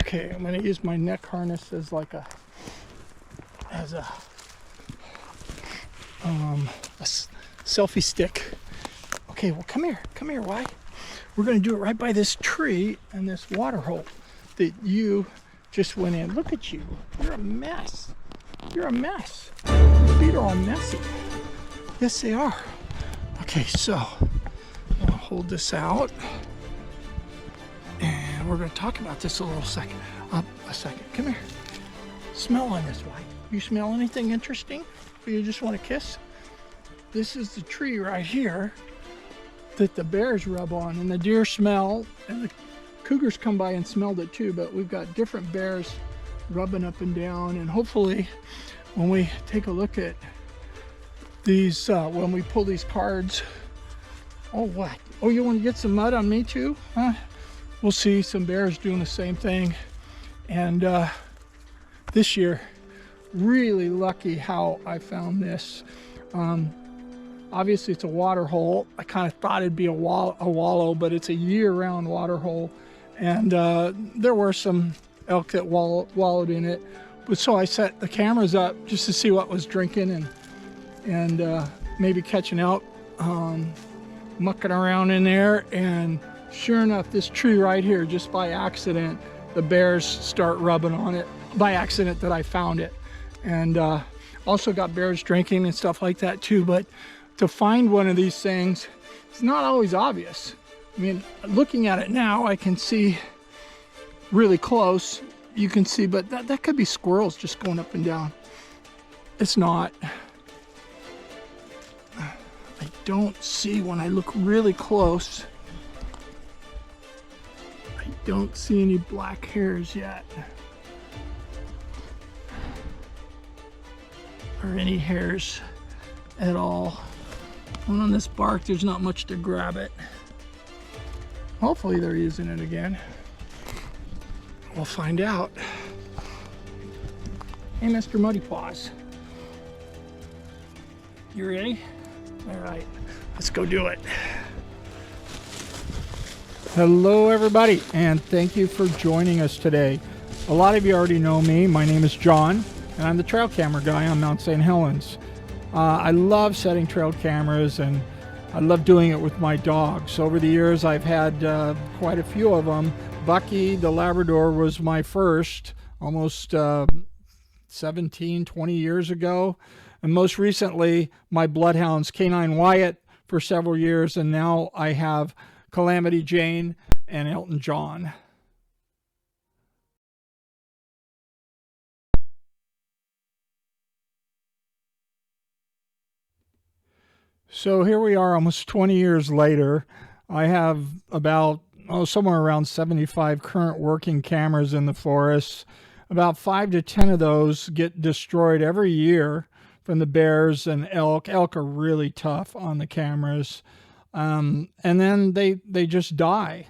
Okay, I'm gonna use my neck harness as like a selfie stick. Okay, well come here, Wyatt. We're gonna do it right by this tree and this water hole that you just went in. Look at you, you're a mess. You're a mess. Your feet are all messy. Yes, they are. Okay, so I'll hold this out, and we're gonna talk about this a second. Come here. Smell on this, Wyatt. You smell anything interesting? Or you just want to kiss? This is the tree right here that the bears rub on, and the deer smell, and the cougars come by and smelled it too, but we've got different bears rubbing up and down, and hopefully when we take a look at these, when we pull these cards, oh what? Oh, you want to get some mud on me too? Huh? We'll see some bears doing the same thing. And this year, really lucky how I found this. Obviously it's a water hole. I kind of thought it'd be a wallow, but it's a year-round water hole. And there were some elk that wallowed in it. But so I set the cameras up just to see what was drinking and maybe catching out, mucking around in there. And sure enough, this tree right here, just by accident, the bears start rubbing on it. By accident that I found it. And also got bears drinking and stuff like that too. But to find one of these things, it's not always obvious. I mean, looking at it now, I can see really close. You can see, but that could be squirrels just going up and down. It's not. I don't see, when I look really close, I don't see any black hairs yet. Or any hairs at all. And on this bark, there's not much to grab it. Hopefully they're using it again. We'll find out. Hey, Mr. Muddy Paws. You ready? All right, let's go do it. Hello, everybody, and thank you for joining us today. A lot of you already know me. My name is John, and I'm the trail camera guy on Mount St. Helens. I love setting trail cameras, and I love doing it with my dogs. Over the years, I've had quite a few of them. Bucky the Labrador was my first, almost 17, 20 years ago. And most recently, my Bloodhounds, Canine Wyatt, for several years. And now I have Calamity Jane and Elton John. So here we are almost 20 years later. I have about, somewhere around 75 current working cameras in the forest. About 5 to 10 of those get destroyed every year from the bears and elk. Elk are really tough on the cameras. And then they just die.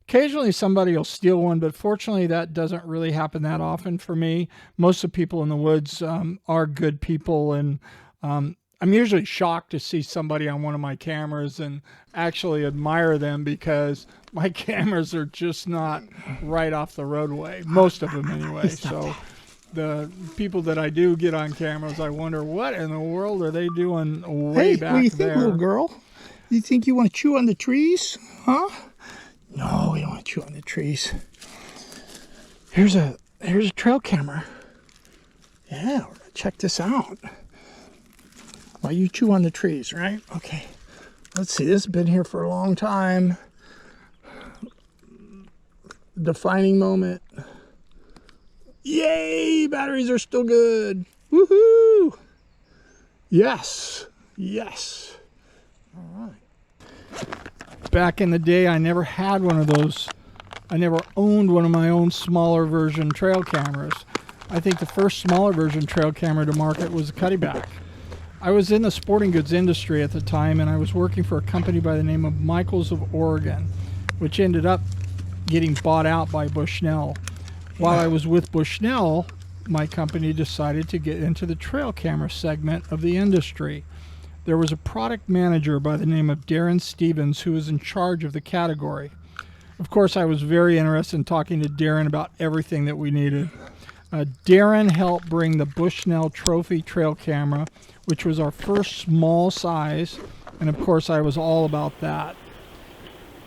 Occasionally somebody will steal one, but fortunately that doesn't really happen that often for me. Most of the people in the woods are good people, and I'm usually shocked to see somebody on one of my cameras and actually admire them, because my cameras are just not right off the roadway. Most of them anyway. So the people that I do get on cameras, I wonder what in the world are they doing way back there. What do you think, little girl? You think you want to chew on the trees? Huh? No, we don't want to chew on the trees. Here's a trail camera. Yeah, we're gonna check this out. While you chew on the trees, right? Okay. Let's see. This has been here for a long time. Defining moment. Yay! Batteries are still good. Woohoo! Yes. Yes. All right. Back in the day, I never had one of those. I never owned one of my own smaller version trail cameras. I think the first smaller version trail camera to market was a Cuddyback. I was in the sporting goods industry at the time, and I was working for a company by the name of Michaels of Oregon, which ended up getting bought out by Bushnell. While I was with Bushnell, my company decided to get into the trail camera segment of the industry. There was a product manager by the name of Darren Stevens who was in charge of the category. Of course, I was very interested in talking to Darren about everything that we needed. Darren helped bring the Bushnell Trophy trail camera, which was our first small size, and of course I was all about that.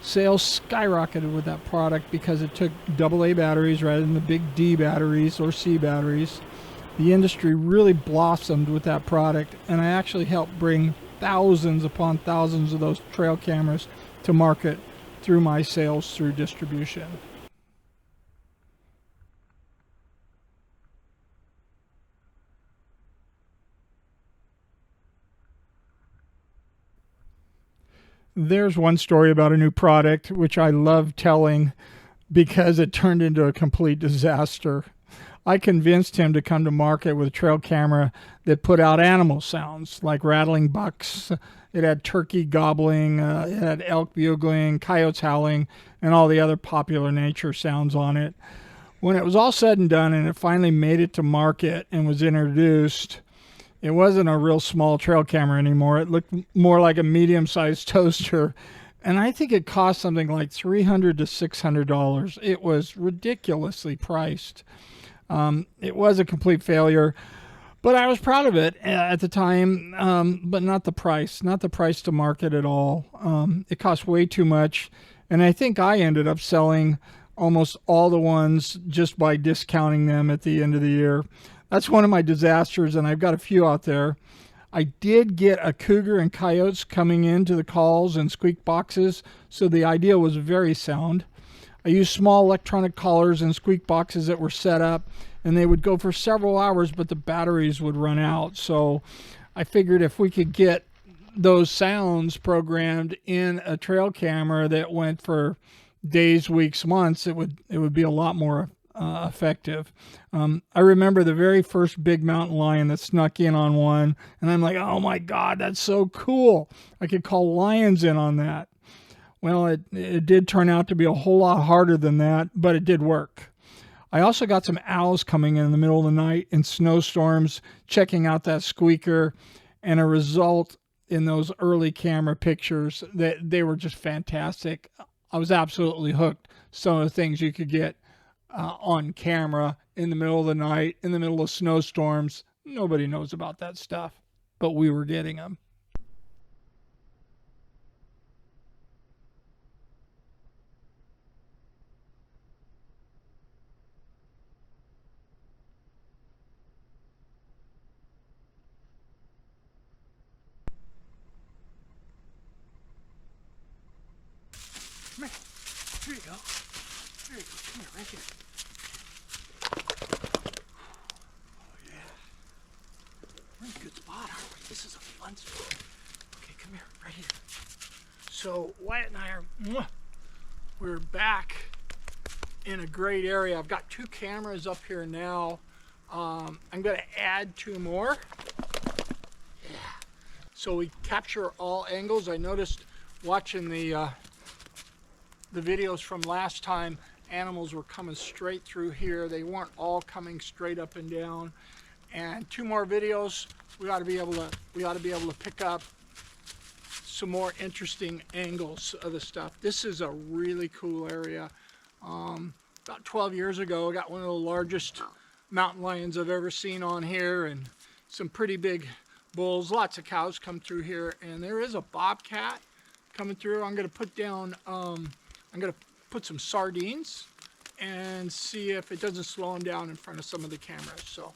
Sales skyrocketed with that product because it took AA batteries rather than the big D batteries or C batteries. The industry really blossomed with that product, and I actually helped bring thousands upon thousands of those trail cameras to market through my sales through distribution. There's one story about a new product which I love telling because it turned into a complete disaster. I convinced him to come to market with a trail camera that put out animal sounds like rattling bucks. It had turkey gobbling, it had elk bugling, coyotes howling, and all the other popular nature sounds on it. When it was all said and done and it finally made it to market and was introduced, it wasn't a real small trail camera anymore. It looked more like a medium-sized toaster. And I think it cost something like $300 to $600. It was ridiculously priced. It was a complete failure, but I was proud of it at the time, but not the price to market at all. It cost way too much, and I think I ended up selling almost all the ones just by discounting them at the end of the year. That's one of my disasters, and I've got a few out there. I did get a cougar and coyotes coming into the calls and squeak boxes, so the idea was very sound. I used small electronic collars and squeak boxes that were set up, and they would go for several hours, but the batteries would run out. So I figured if we could get those sounds programmed in a trail camera that went for days, weeks, months, it would be a lot more effective. I remember the very first big mountain lion that snuck in on one, and I'm like, oh my God, that's so cool. I could call lions in on that. Well, it did turn out to be a whole lot harder than that, but it did work. I also got some owls coming in the middle of the night in snowstorms, checking out that squeaker, and a result in those early camera pictures that they were just fantastic. I was absolutely hooked. Some of the things you could get on camera in the middle of the night, in the middle of snowstorms. Nobody knows about that stuff, but we were getting them. Come here. Here you go. There you go. Come here, right here. Oh, yeah. We're in a good spot, aren't we? This is a fun spot. Okay, come here, right here. So, Wyatt and I we're back in a great area. I've got 2 cameras up here now. I'm going to add 2 more. Yeah. So we capture all angles. I noticed watching the videos from last time, animals were coming straight through here. They weren't all coming straight up and down. And 2 more videos, we ought to be able to pick up some more interesting angles of the stuff. This is a really cool area. About 12 years ago, I got one of the largest mountain lions I've ever seen on here, and some pretty big bulls. Lots of cows come through here, and there is a bobcat coming through. I'm going to put down I'm going to put some sardines and see if it doesn't slow them down in front of some of the cameras. So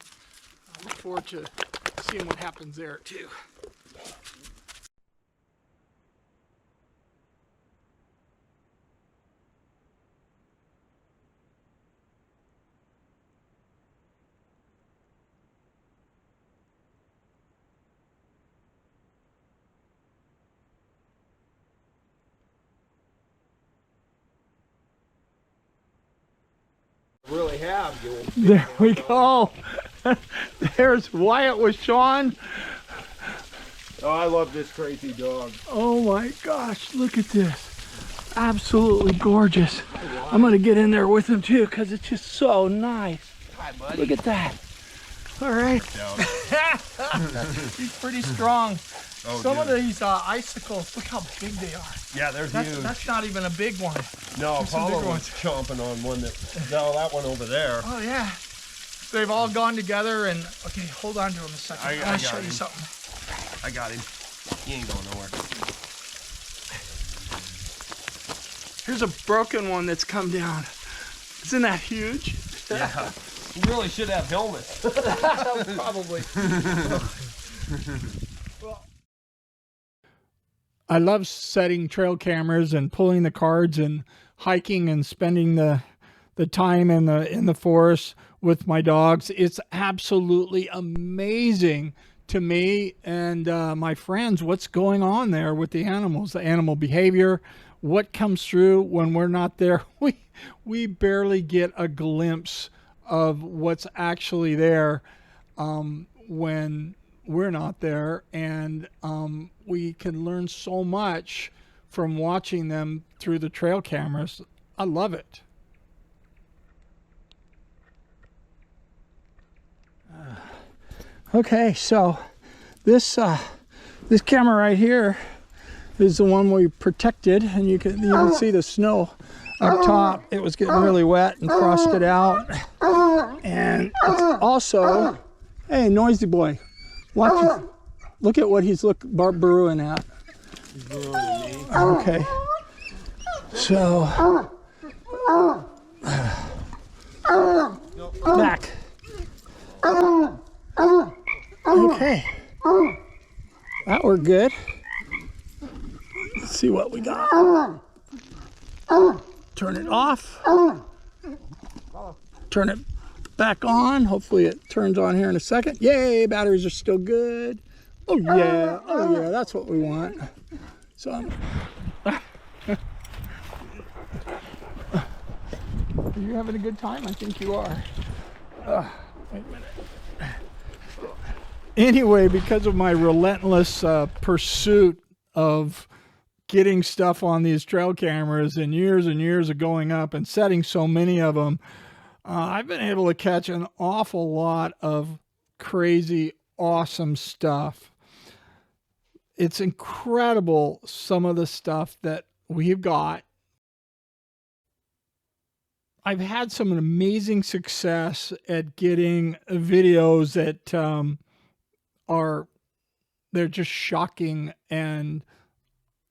I look forward to seeing what happens there too. Really have, you old There we go. There's Wyatt with Sean. Oh, I love this crazy dog. Oh my gosh, look at this. Absolutely gorgeous. I'm going to get in there with him too because it's just so nice. Hi, buddy. Look at that. All right. Down. He's pretty strong. Oh, Some of dude. these icicles, look how big they are. Yeah, they're huge. That's not even a big one. No, There's some big Apollo was ones. chomping on one that one over there. Oh yeah. So they've all gone together and, okay, hold on to him a second. I want to show you something. I got him. He ain't going nowhere. Here's a broken one that's come down. Isn't that huge? Yeah. You really should have helmets. Probably. I love setting trail cameras and pulling the cards and hiking and spending the time in the forest with my dogs. It's absolutely amazing to me and my friends what's going on there with the animals, the animal behavior, what comes through when we're not there. We barely get a glimpse of what's actually there when we're not there, and we can learn so much from watching them through the trail cameras. I love it. Okay, so this camera right here is the one we protected, and you can see the snow up top. It was getting really wet and frosted out, and it's also, hey, noisy boy, watch. Look at what he's burrowing at. Okay, so back. Okay, that worked good. Let's see what we got. Turn it off. Turn it back on. Hopefully it turns on here in a second. Yay, batteries are still good. Oh yeah, that's what we want. So are you having a good time? I think you are. Wait a minute. Anyway, because of my relentless pursuit of getting stuff on these trail cameras and years of going up and setting so many of them, I've been able to catch an awful lot of crazy, awesome stuff. It's incredible, some of the stuff that we've got. I've had some amazing success at getting videos that they're just shocking and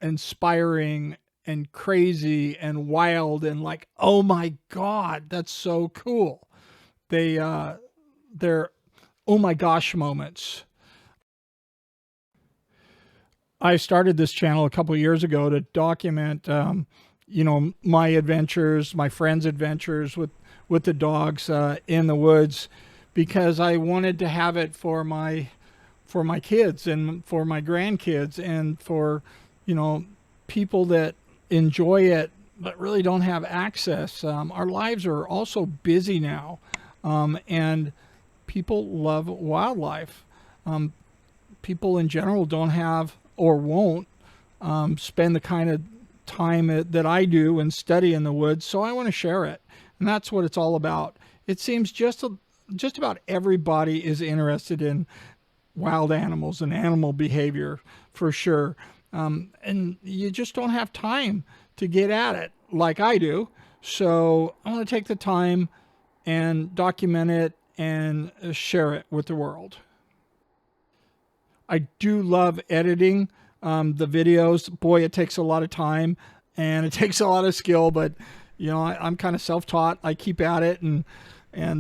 inspiring and crazy and wild and like, oh my God, that's so cool. They're oh my gosh moments. I started this channel a couple of years ago to document my adventures, my friends' adventures with the dogs in the woods, because I wanted to have it for my kids and for my grandkids and for, people that enjoy it but really don't have access. Our lives are also busy now, and people love wildlife. People in general don't have or won't spend the kind of time that I do and study in the woods, so I want to share it, and that's what it's all about. It seems just about everybody is interested in wild animals and animal behavior for sure, and you just don't have time to get at it like I do. So I want to take the time and document it and share it with the world. I do love editing the videos. Boy, it takes a lot of time and it takes a lot of skill, but I'm kind of self-taught. I keep at it, and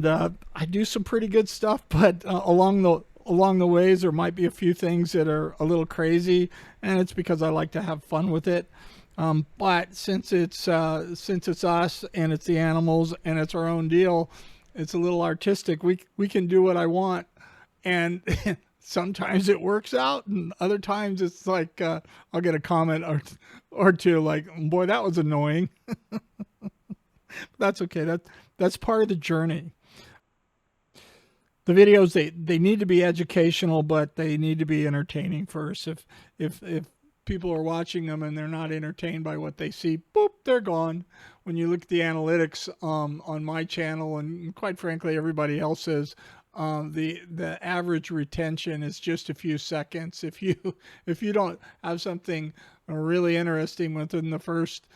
I do some pretty good stuff, but along the ways there might be a few things that are a little crazy, and it's because I like to have fun with it. But since it's us and it's the animals and it's our own deal, it's a little artistic. We can do what I want, and sometimes it works out, and other times it's like I'll get a comment or two like, boy, that was annoying. That's okay. That's part of the journey. The videos, they need to be educational, but they need to be entertaining first. If people are watching them and they're not entertained by what they see, boop, they're gone. When you look at the analytics on my channel, and quite frankly everybody else's, The average retention is just a few seconds. If you don't have something really interesting within the first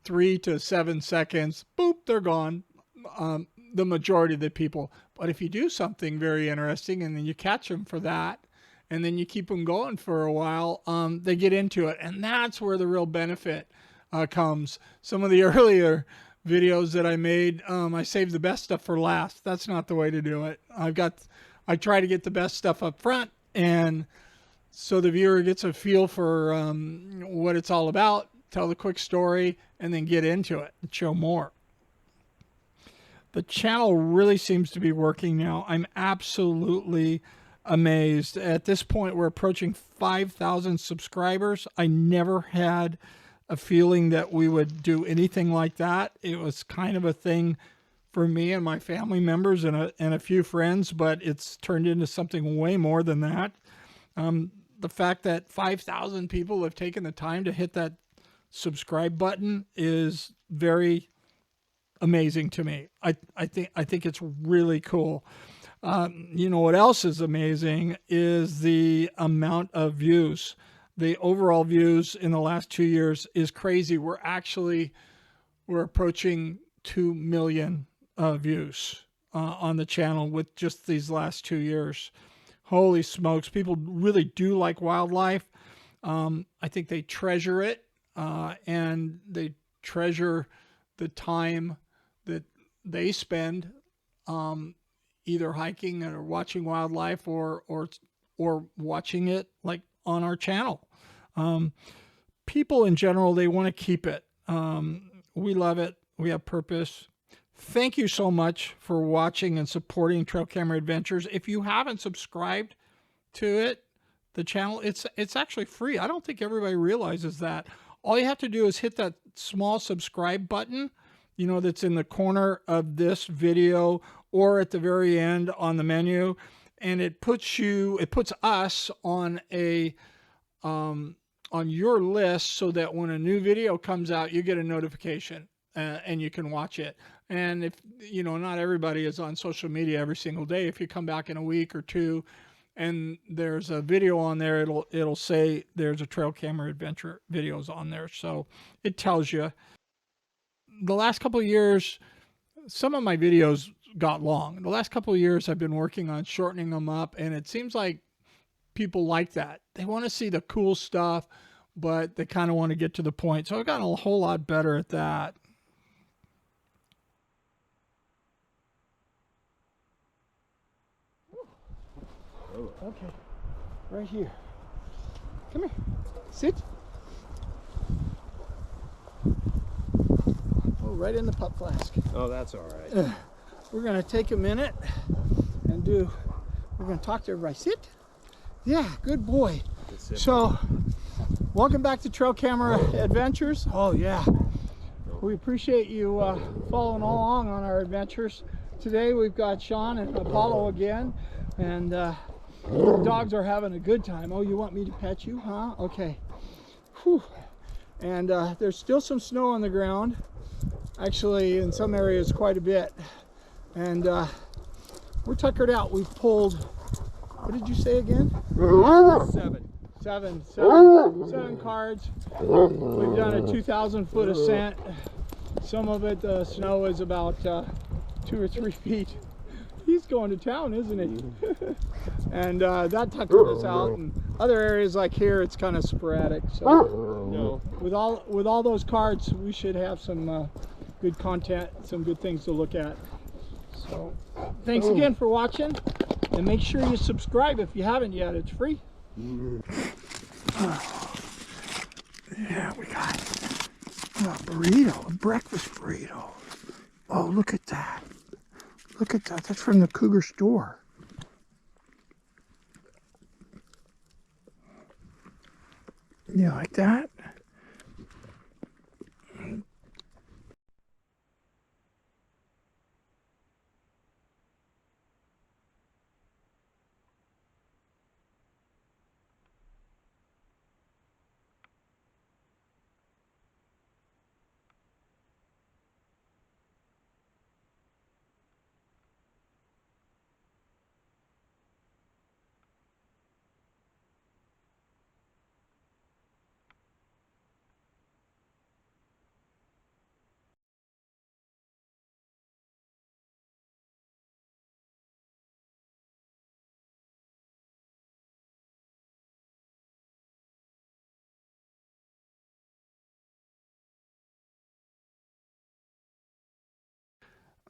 3 to 7 seconds, boop, they're gone. The majority of the people. But if you do something very interesting and then you catch them for that, and then you keep them going for a while, they get into it, and that's where the real benefit comes. Some of the earlier videos that I made, I saved the best stuff for last. That's not the way to do it. I try to get the best stuff up front, and so the viewer gets a feel for what it's all about, tell the quick story, and then get into it and show more. The channel really seems to be working now. I'm absolutely amazed. At this point, we're approaching 5,000 subscribers. I never had a feeling that we would do anything like that. It was kind of a thing for me and my family members and a few friends, but it's turned into something way more than that. The fact that 5,000 people have taken the time to hit that subscribe button is very amazing to me. I think it's really cool. You know what else is amazing is the amount of views. The overall views in the last 2 years is crazy. We're approaching 2 million views on the channel with just these last 2 years. Holy smokes. People really do like wildlife. I think they treasure it, and they treasure the time that they spend either hiking or watching wildlife or watching it like on our channel. People in general, they want to keep it. We love it. We have purpose. Thank you so much for watching and supporting Trail Camera Adventures. If you haven't subscribed to it, the channel, it's actually free. I don't think everybody realizes that. All you have to do is hit that small subscribe button, you know, that's in the corner of this video or at the very end on the menu, and it puts us on on your list so that when a new video comes out, you get a notification and you can watch it. And if, you know, not everybody is on social media every single day. If you come back in a week or two and there's a video on there, it'll say there's a Trail Camera Adventure videos on there. So it tells you. The last couple of years, some of my videos got long. The last couple of years I've been working on shortening them up, and it seems like people like that. They want to see the cool stuff, but they kind of want to get to the point. So I've gotten a whole lot better at that. Okay, right here. Come here. Sit. Oh, right in the pup flask. Oh, that's all right. We're going to take a minute and we're going to talk to everybody. Sit. Yeah, good boy. So, welcome back to Trail Camera Adventures. Oh, yeah. We appreciate you following along on our adventures. Today we've got Sean and Apollo again, and the dogs are having a good time. Oh, you want me to pet you, huh? Okay. Whew. And there's still some snow on the ground. Actually, in some areas, quite a bit. And we're tuckered out. We've pulled, what did you say again? Seven cards. We've done a 2,000-foot ascent. Some of it, the snow is about 2 or 3 feet. He's going to town, isn't he? And that tuckered us out. And other areas like here, it's kind of sporadic. So, no. With all those cards, we should have some good content, some good things to look at. So, thanks again for watching, and make sure you subscribe if you haven't yet. It's free. Yeah, we got a burrito, a breakfast burrito. Oh, look at that. Look at that. That's from the Cougar store. You like that?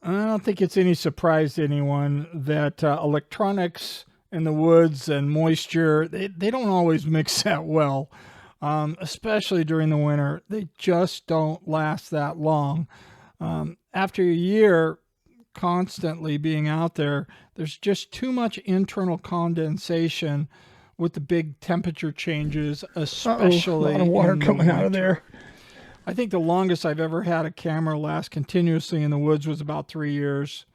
I don't think it's any surprise to anyone that electronics in the woods and moisture, they don't always mix that well, especially during the winter. They just don't last that long. After a year constantly being out there, there's just too much internal condensation with the big temperature changes, especially a lot of water in the coming out of winter. there. I think the longest I've ever had a camera last continuously in the woods was about 3 years.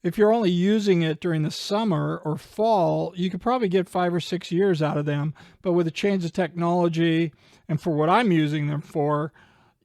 If you're only using it during the summer or fall, you could probably get 5 or 6 years out of them. But with a change of technology and for what I'm using them for,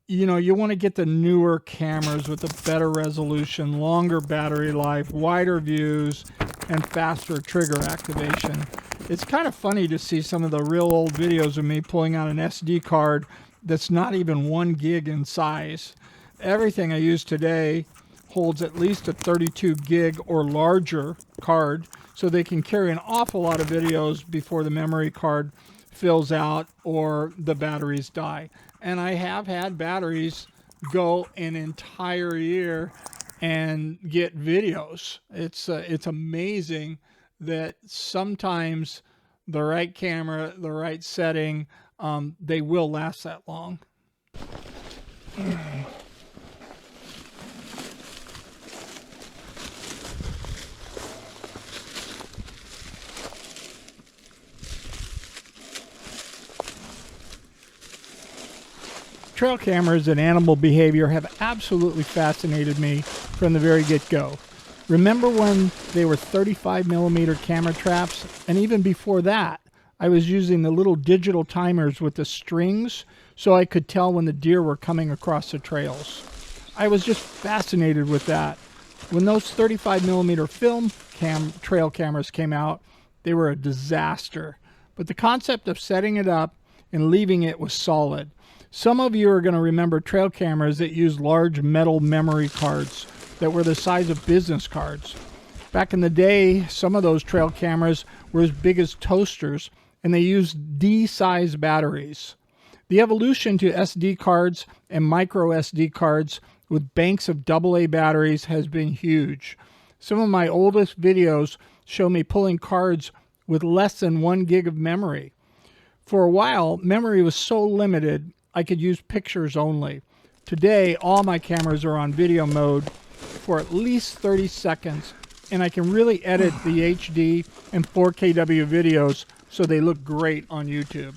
you want to get the newer cameras with the better resolution, longer battery life, wider views, and faster trigger activation. It's kind of funny to see some of the real old videos of me pulling out an SD card that's not even 1 gig in size. Everything I use today holds at least a 32 gig or larger card, so they can carry an awful lot of videos before the memory card fills out or the batteries die. And I have had batteries go an entire year and get videos. It's amazing that sometimes the right camera, the right setting, they will last that long. Trail cameras and animal behavior have absolutely fascinated me from the very get-go. Remember when they were 35mm camera traps? And even before that, I was using the little digital timers with the strings so I could tell when the deer were coming across the trails. I was just fascinated with that. When those 35mm film trail cameras came out, they were a disaster. But the concept of setting it up and leaving it was solid. Some of you are going to remember trail cameras that used large metal memory cards that were the size of business cards. Back in the day, some of those trail cameras were as big as toasters, and they used D-size batteries. The evolution to SD cards and micro SD cards with banks of AA batteries has been huge. Some of my oldest videos show me pulling cards with less than 1 gig of memory. For a while, memory was so limited I could use pictures only. Today, all my cameras are on video mode for at least 30 seconds, and I can really edit the HD and 4KW videos so they look great on YouTube.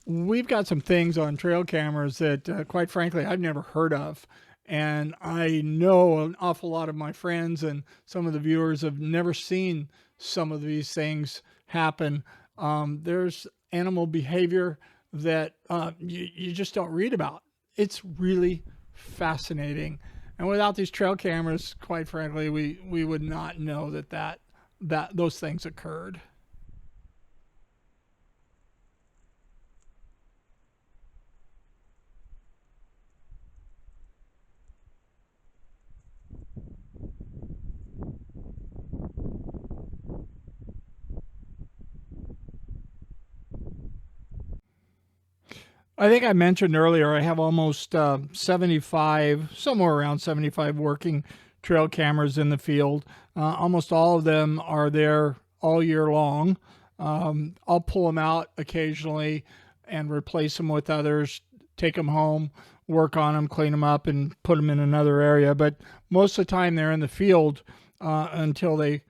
We've got some things on trail cameras that, quite frankly, I've never heard of. And I know an awful lot of my friends and some of the viewers have never seen some of these things happen. There's animal behavior that you just don't read about. It's really fascinating. And without these trail cameras, quite frankly, we would not know that those things occurred. I think I mentioned earlier, I have almost 75, somewhere around 75 working trail cameras in the field. Almost all of them are there all year long. I'll pull them out occasionally and replace them with others, take them home, work on them, clean them up, and put them in another area. But most of the time they're in the field until they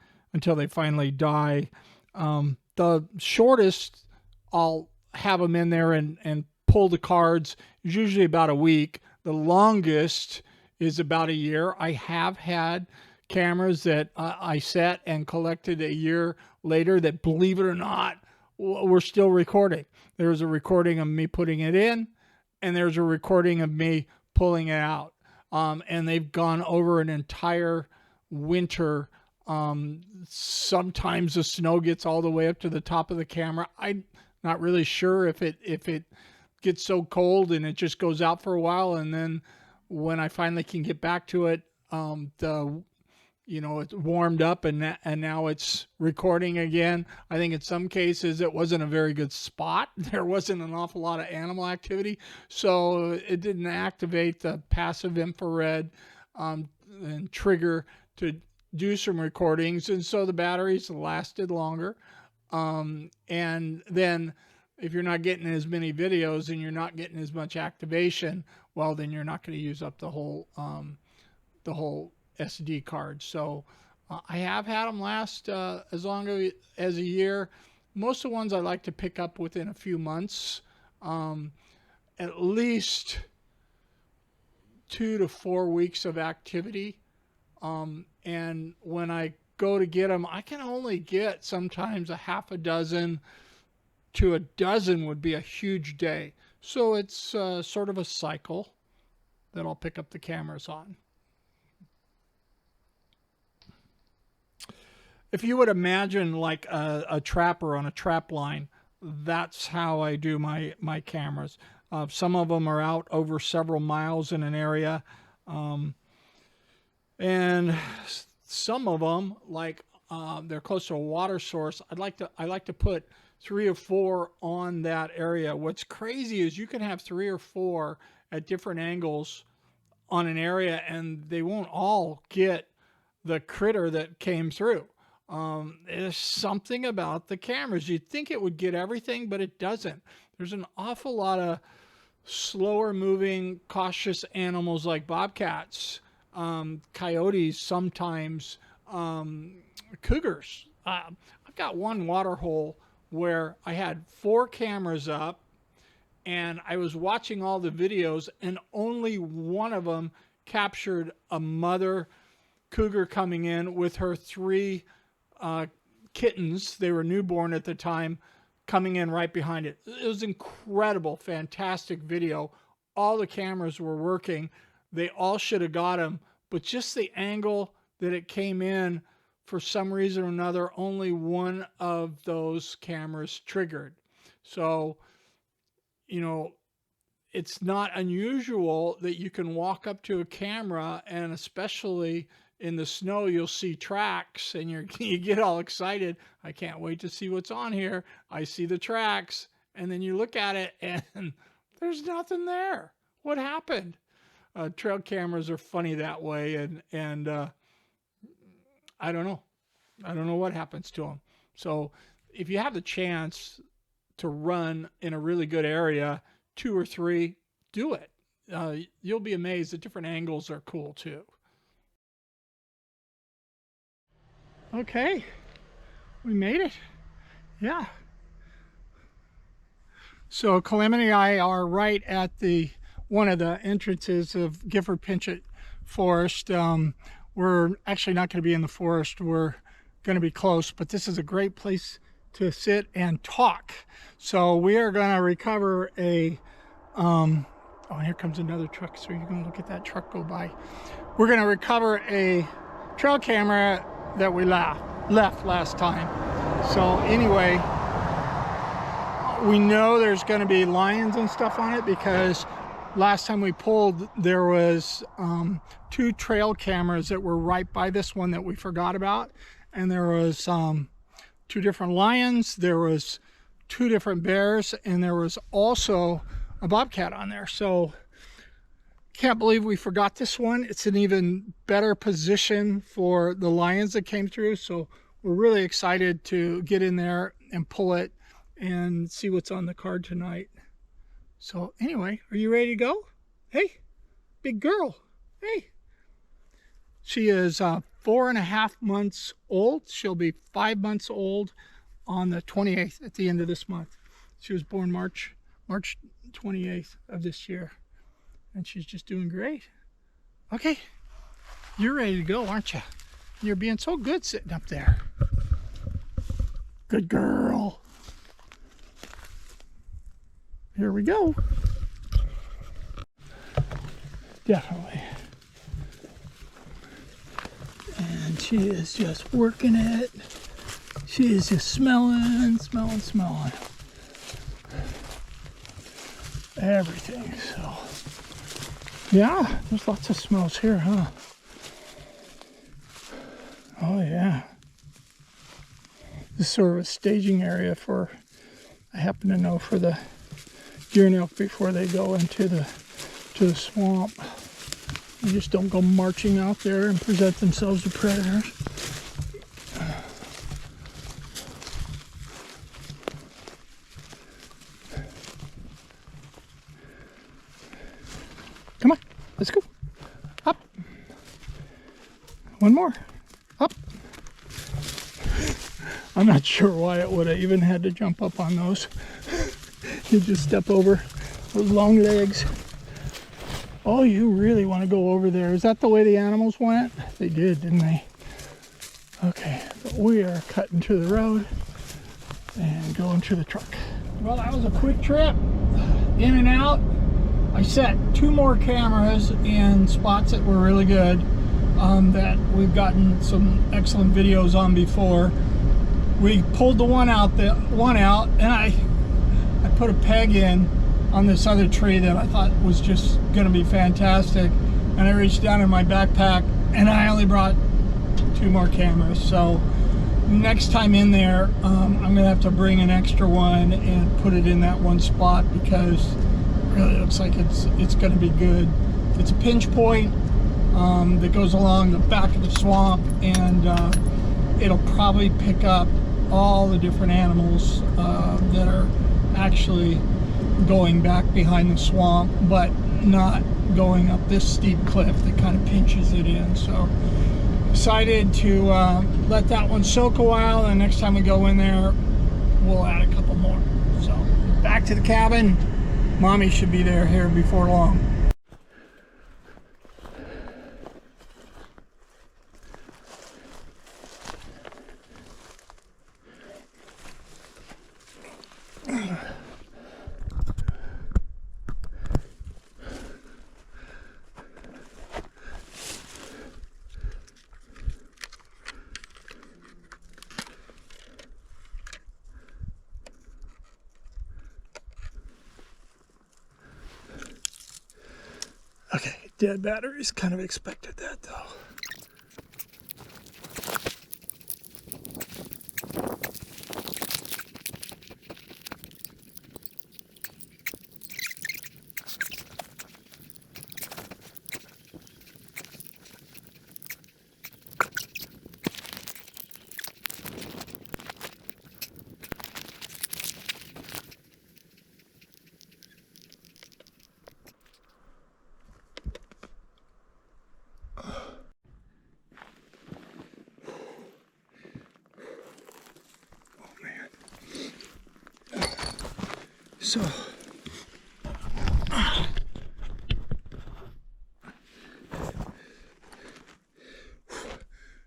finally die. The shortest, I'll have them in there and pull the cards is usually about a week. The longest is about a year. I have had cameras that I set and collected a year later that, believe it or not, were still recording. There's a recording of me putting it in, and there's a recording of me pulling it out. And they've gone over an entire winter. Sometimes the snow gets all the way up to the top of the camera. I'm not really sure if it gets so cold and it just goes out for a while, and then when I finally can get back to it, the it's warmed up and now it's recording again. I think in some cases it wasn't a very good spot. There wasn't an awful lot of animal activity, so it didn't activate the passive infrared and trigger to do some recordings, and so the batteries lasted longer. And then if you're not getting as many videos and you're not getting as much activation, well, then you're not going to use up the whole SD card. So I have had them last as long as a year. Most of the ones I like to pick up within a few months, at least 2 to 4 weeks of activity. And when I go to get them, I can only get sometimes a half a dozen to a dozen would be a huge day. So it's sort of a cycle that I'll pick up the cameras on. If you would imagine like a trapper on a trap line, that's how I do my cameras. Some of them are out over several miles in an area. And some of them, like they're close to a water source, I like to put 3 or 4 on that area. What's crazy is you can have 3 or 4 at different angles on an area, and they won't all get the critter that came through. There's something about the cameras. You'd think it would get everything, but it doesn't. There's an awful lot of slower moving, cautious animals like bobcats, coyotes, sometimes cougars. I've got one water hole where I had 4 cameras up and I was watching all the videos, and only one of them captured a mother cougar coming in with her 3 kittens. They were newborn at the time, coming in right behind it. It was incredible, fantastic video. All the cameras were working. They all should have got him, but just the angle that it came in, for some reason or another, only one of those cameras triggered. So, it's not unusual that you can walk up to a camera, and especially in the snow, you'll see tracks, and you get all excited. I can't wait to see what's on here. I see the tracks, and then you look at it, and there's nothing there. What happened? Trail cameras are funny that way, and I don't know. I don't know what happens to them. So if you have the chance to run in a really good area, 2 or 3, do it. You'll be amazed. The different angles are cool too. Okay, we made it. Yeah. So Calamity and I are right at one of the entrances of Gifford Pinchot Forest. We're actually not going to be in the forest. We're going to be close, but this is a great place to sit and talk. So we are going to recover a, oh, here comes another truck. So you're going to look at that truck go by. We're going to recover a trail camera that we left last time. So anyway, we know there's going to be lions and stuff on it, because last time we pulled, there was 2 trail cameras that were right by this one that we forgot about, and there was 2 different lions, there was 2 different bears, and there was also a bobcat on there. So can't believe we forgot this one. It's an even better position for the lions that came through, so we're really excited to get in there and pull it and see what's on the card tonight. So anyway, are you ready to go? Hey, big girl. Hey. She is 4.5 months old. She'll be 5 months old on the 28th, at the end of this month. She was born March 28th of this year. And she's just doing great. Okay, you're ready to go, aren't you? You're being so good sitting up there. Good girl. Here we go. Definitely. And she is just working it. She is just smelling. Everything, so. Yeah, there's lots of smells here, huh? Oh yeah. This is sort of a staging area for, I happen to know, for the deer and elk before they go into the swamp. They just don't go marching out there and present themselves to predators. Come on, let's go. Up. One more. Up. I'm not sure Wyatt would have even had to jump up on those. He'd just step over those long legs. Oh, you really want to go over there. Is that the way the animals went? They did, didn't they? Okay, but we are cutting to the road and going to the truck. Well, that was a quick trip. In and out. I set 2 more cameras in spots that were really good, that we've gotten some excellent videos on before. We pulled the one out, and I put a peg in on this other tree that I thought was just going to be fantastic, and I reached down in my backpack and I only brought 2 more cameras. So next time in there, I'm gonna have to bring an extra one and put it in that one spot, because it really looks like it's gonna be good. It's a pinch point that goes along the back of the swamp, and it'll probably pick up all the different animals that are actually going back behind the swamp, but not going up this steep cliff that kind of pinches it in. So decided to let that one soak a while, and next time we go in there we'll add a couple more. So back to the cabin. Mommy should be there here before long. Okay, dead batteries. Kind of expected that though.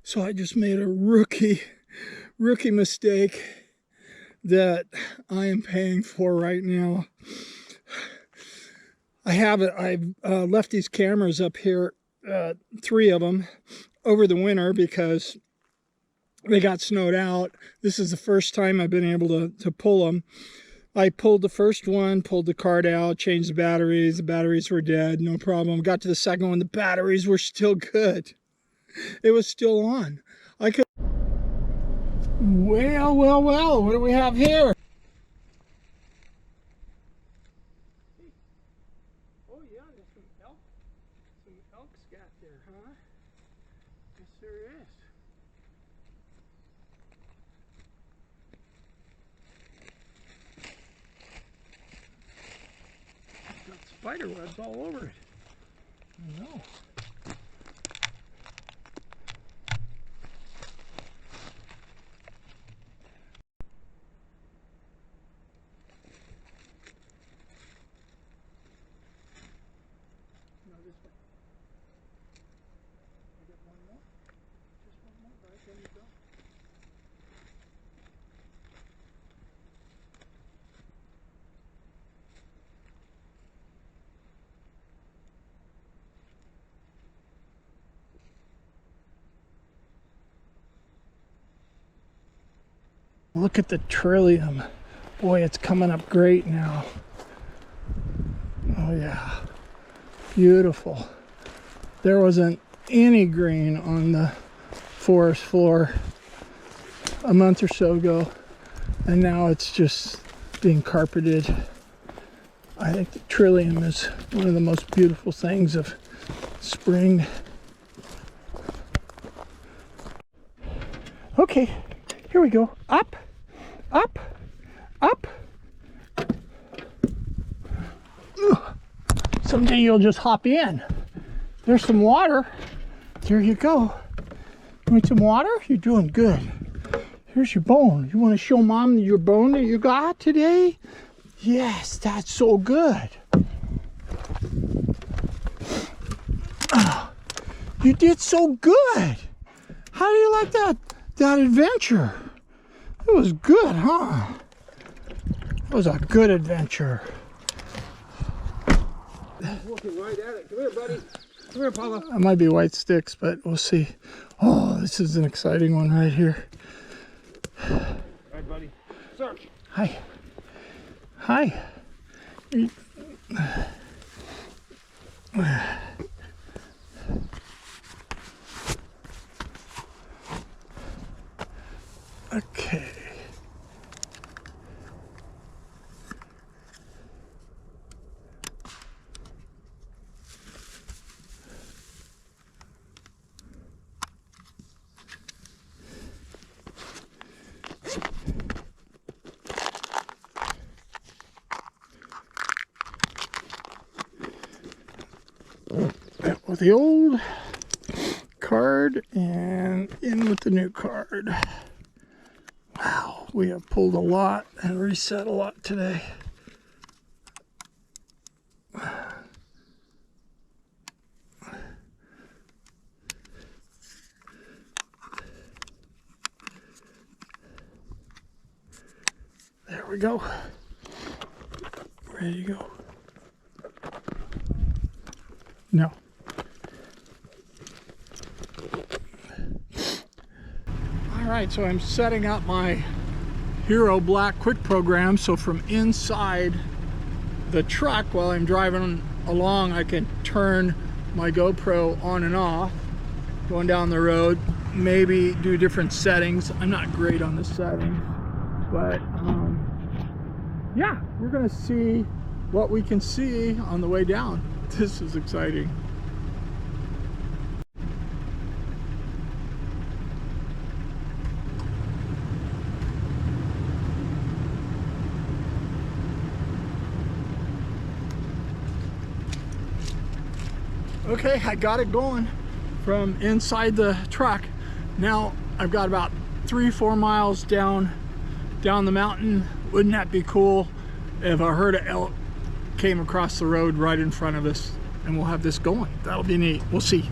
So I just made a rookie mistake that I am paying for right now. I've left these cameras up here, 3 of them, over the winter because they got snowed out. This is the first time I've been able to pull them. I pulled the first one, pulled the card out, changed the batteries. The batteries were dead, no problem. Got to the second one, the batteries were still good. It was still on. I could. Well, what do we have here? Oh yeah, there's some elk scat there, huh? Yes, there is. Got spider webs all over it. I know. No, this way. I get one more. Just one more, right? There you go. Look at the trillium. Boy, it's coming up great now. Oh yeah, beautiful. There wasn't any green on the forest floor a month or so ago, and now it's just being carpeted. I think the trillium is one of the most beautiful things of spring. Okay, here we go. Up, up, up. Ugh. Someday you'll just hop in. There's some water. There you go. You want some water? You're doing good. Here's your bone. You want to show Mom your bone that you got today? Yes, that's so good. Oh, you did so good. How do you like that adventure? It was good, huh? It was a good adventure. Looking right at it. Come here, buddy. Come here, Papa. It might be white sticks, but we'll see. Oh, this is an exciting one right here. All right, buddy. Search. Hi. Hi. Okay. Out with the old card and in with the new card. Wow, we have pulled a lot and reset a lot today. There we go. Ready to go. No. All right, so I'm setting up my Hero Black Quick program, so from inside the truck while I'm driving along I can turn my GoPro on and off going down the road, maybe do different settings. I'm not great on the settings, but yeah, we're gonna see what we can see on the way down. This is exciting. Okay, I got it going from inside the truck. Now I've got about 3-4 miles down the mountain. Wouldn't that be cool if a herd of elk came across the road right in front of us, and we'll have this going. That'll be neat. We'll see.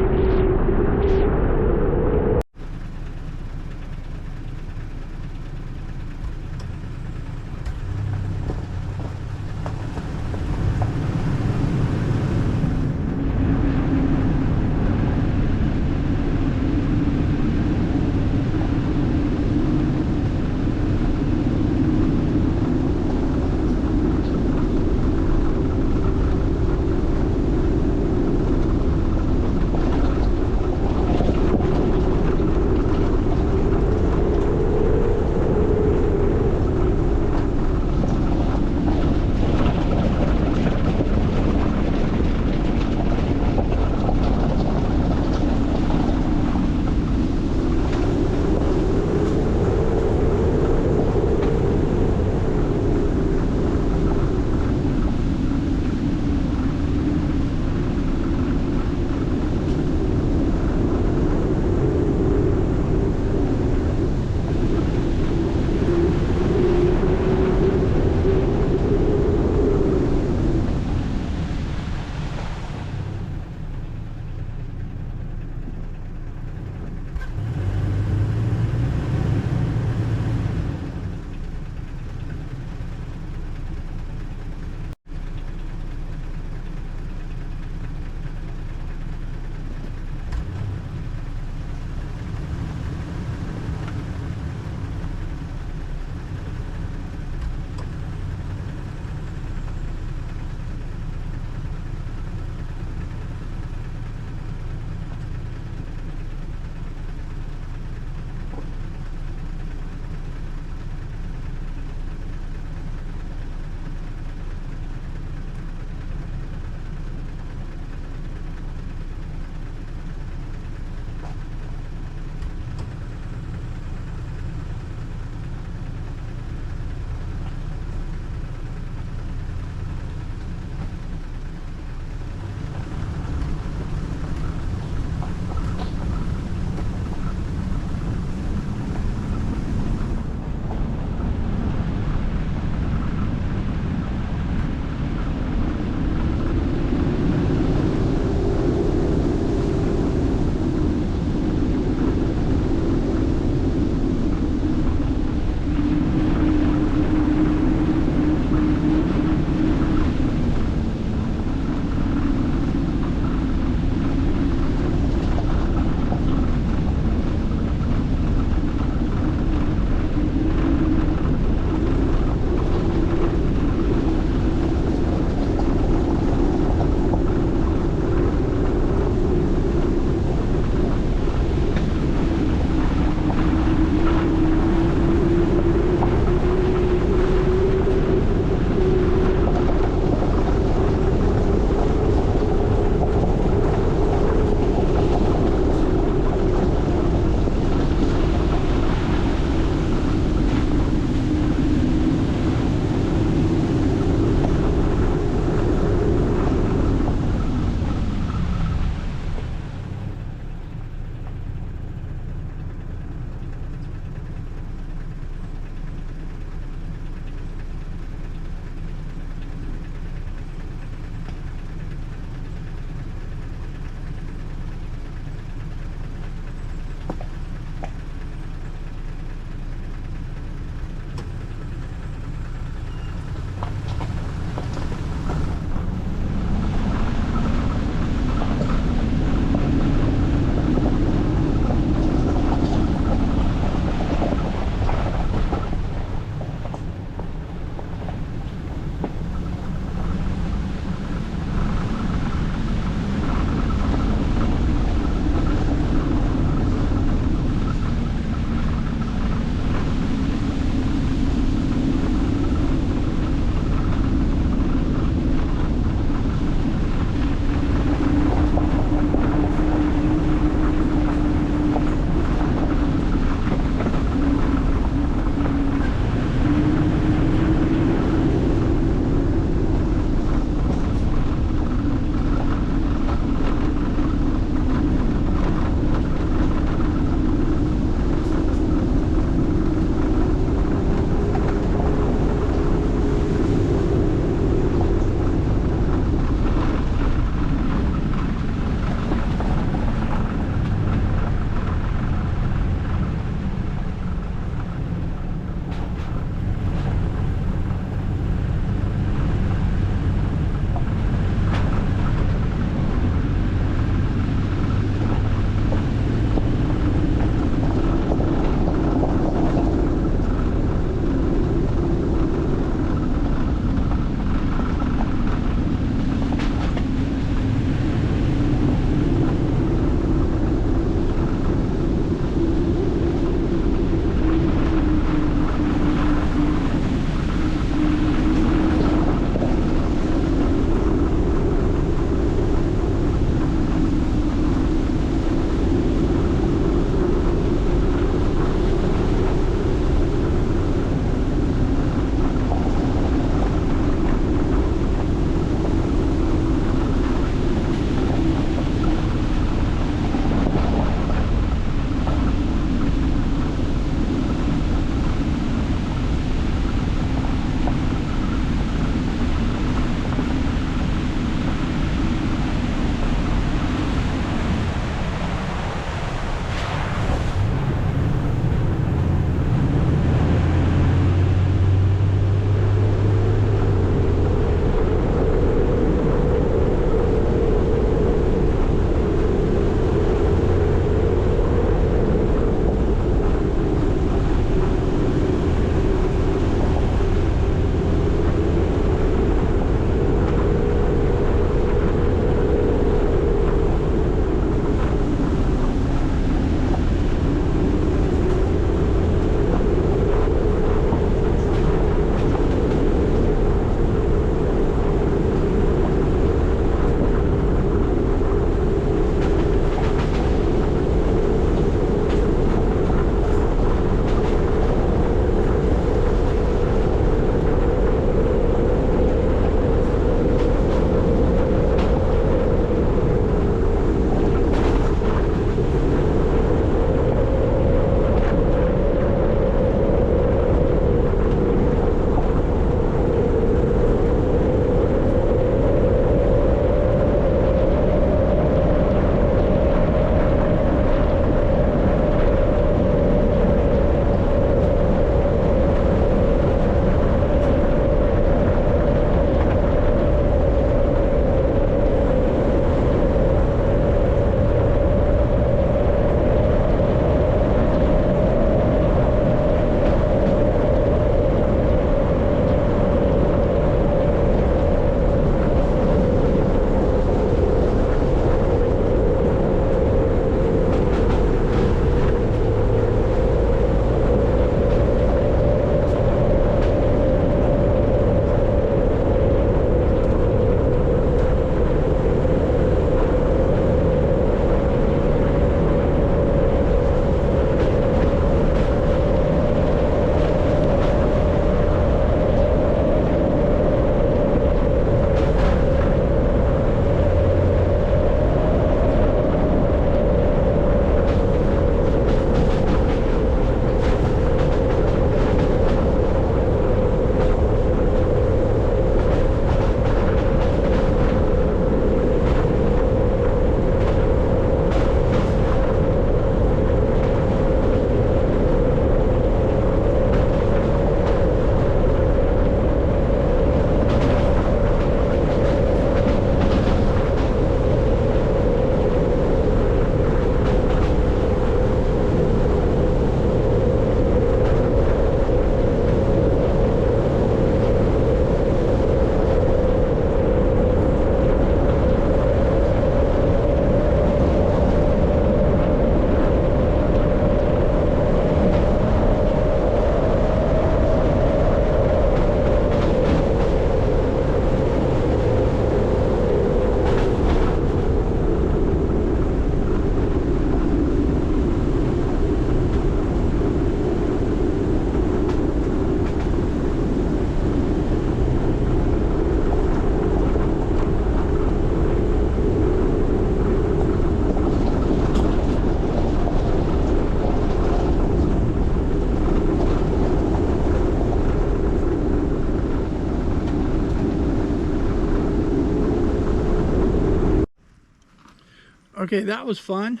Okay, that was fun.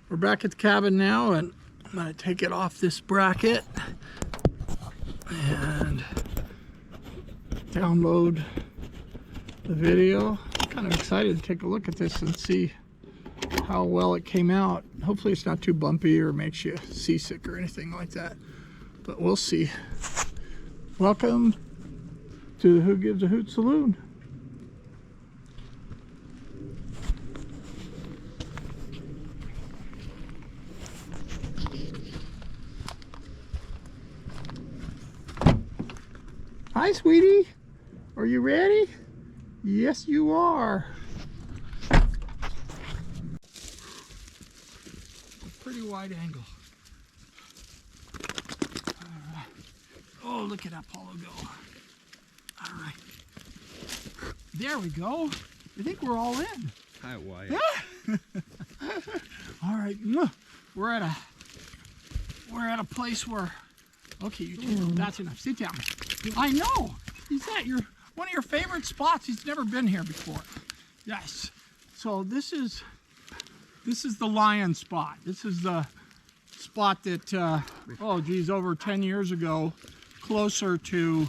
We're back at the cabin now, and I'm gonna take it off this bracket and download the video. I'm kind of excited to take a look at this and see how well it came out. Hopefully it's not too bumpy or makes you seasick or anything like that, but we'll see. Welcome to the Who Gives a Hoot Saloon. Hi, sweetie. Are you ready? Yes, you are. Pretty wide angle. Oh, look at Apollo go. All right. There we go. I think we're all in. Hi, Wyatt. All right. We're at a place where, okay, that's enough. Sit down. I know. He's at one of your favorite spots. He's never been here before. Yes. So this is the lion spot. This is the spot that, oh geez, over 10 years ago, closer to,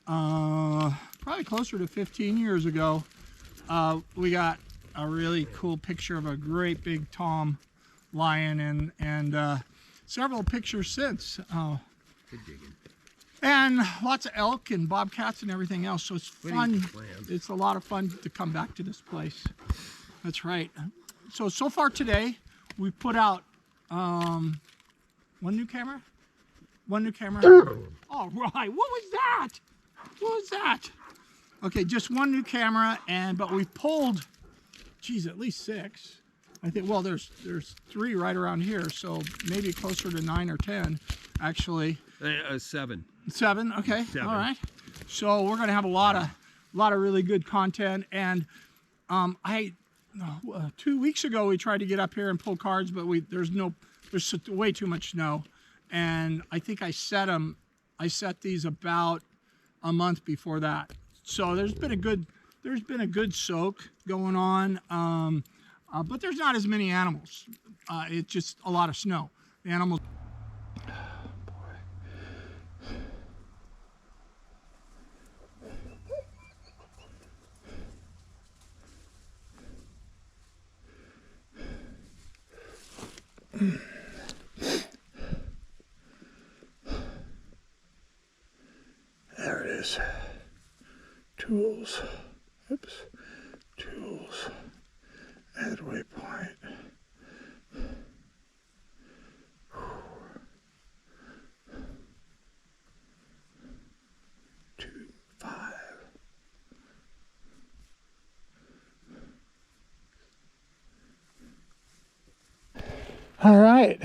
probably closer to 15 years ago, we got a really cool picture of a great big tom lion, and several pictures since. Good digging. And lots of elk and bobcats and everything else. So it's fun. It's a lot of fun to come back to this place. That's right. So far today, we've put out one new camera. All right. What was that? What was that? Okay, just one new camera, but we pulled, geez, at least 6. I think. Well, there's 3 right around here, so maybe closer to 9 or 10, actually. 7. 7. Okay. 7. All right. So we're gonna have a lot of really good content, and 2 weeks ago we tried to get up here and pull cards, but there's way too much snow, and I think I set these about a month before that. So there's been a good soak going on, but there's not as many animals. It's just a lot of snow. The animals. There it is. Tools. Oops. Tools. Add waypoint. 2, 5. All right,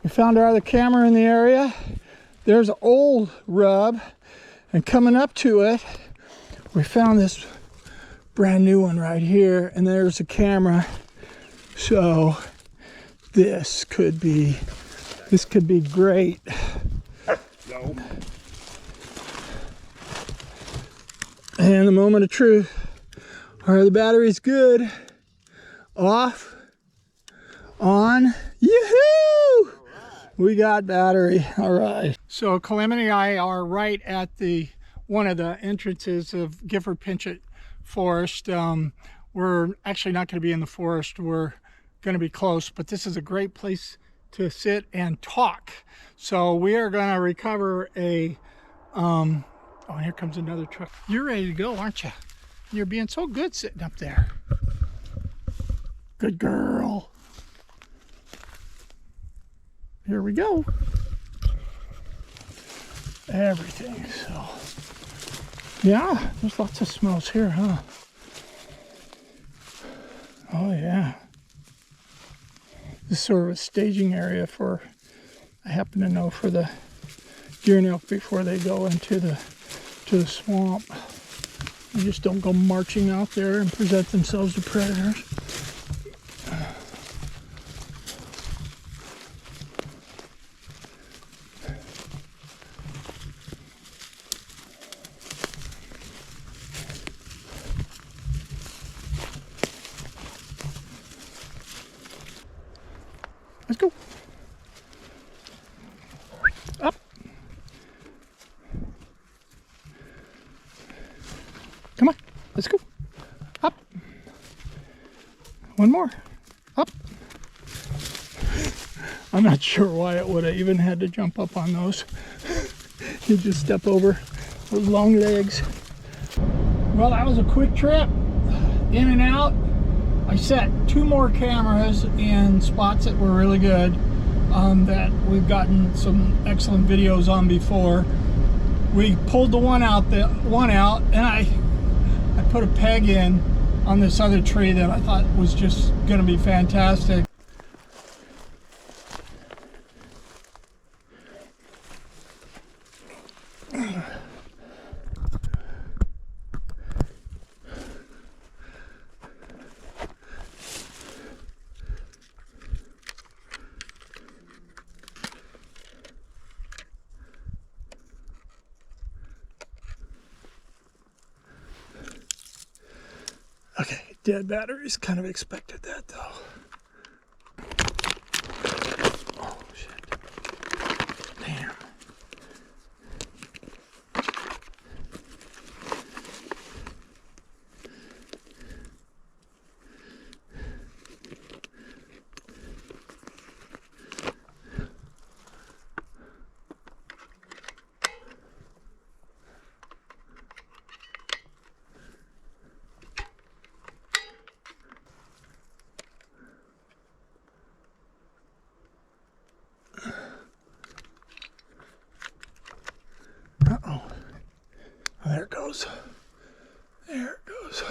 we found our other camera in the area. There's an old rub, and coming up to it, we found this brand new one right here, and there's a camera. So this could be great. No. And the moment of truth. Are the batteries good? Off. On. Yoo-hoo! We got battery. All right. So Calamity and I are right at one of the entrances of Gifford Pinchot Forest. We're actually not going to be in the forest. We're going to be close, but this is a great place to sit and talk. So we are going to recover oh, here comes another truck. You're ready to go, aren't you? You're being so good sitting up there. Good girl. Here we go. Everything. So, yeah, there's lots of smells here, huh? Oh, yeah. This is sort of a staging area for, I happen to know, for the deer and elk before they go into the swamp. They just don't go marching out there and present themselves to predators. Let's go. Up. Come on. Let's go. Up. One more. Up. I'm not sure Wyatt would have even had to jump up on those. He'd just step over those long legs. Well, that was a quick trip. In and out. I set 2 more cameras in spots that were really good, that we've gotten some excellent videos on before. We pulled the one out, and I put a peg in on this other tree that I thought was just going to be fantastic. Okay, dead batteries. Kind of expected that though. Oh shit. Damn. Uh-oh. Oh, there it goes. There it goes.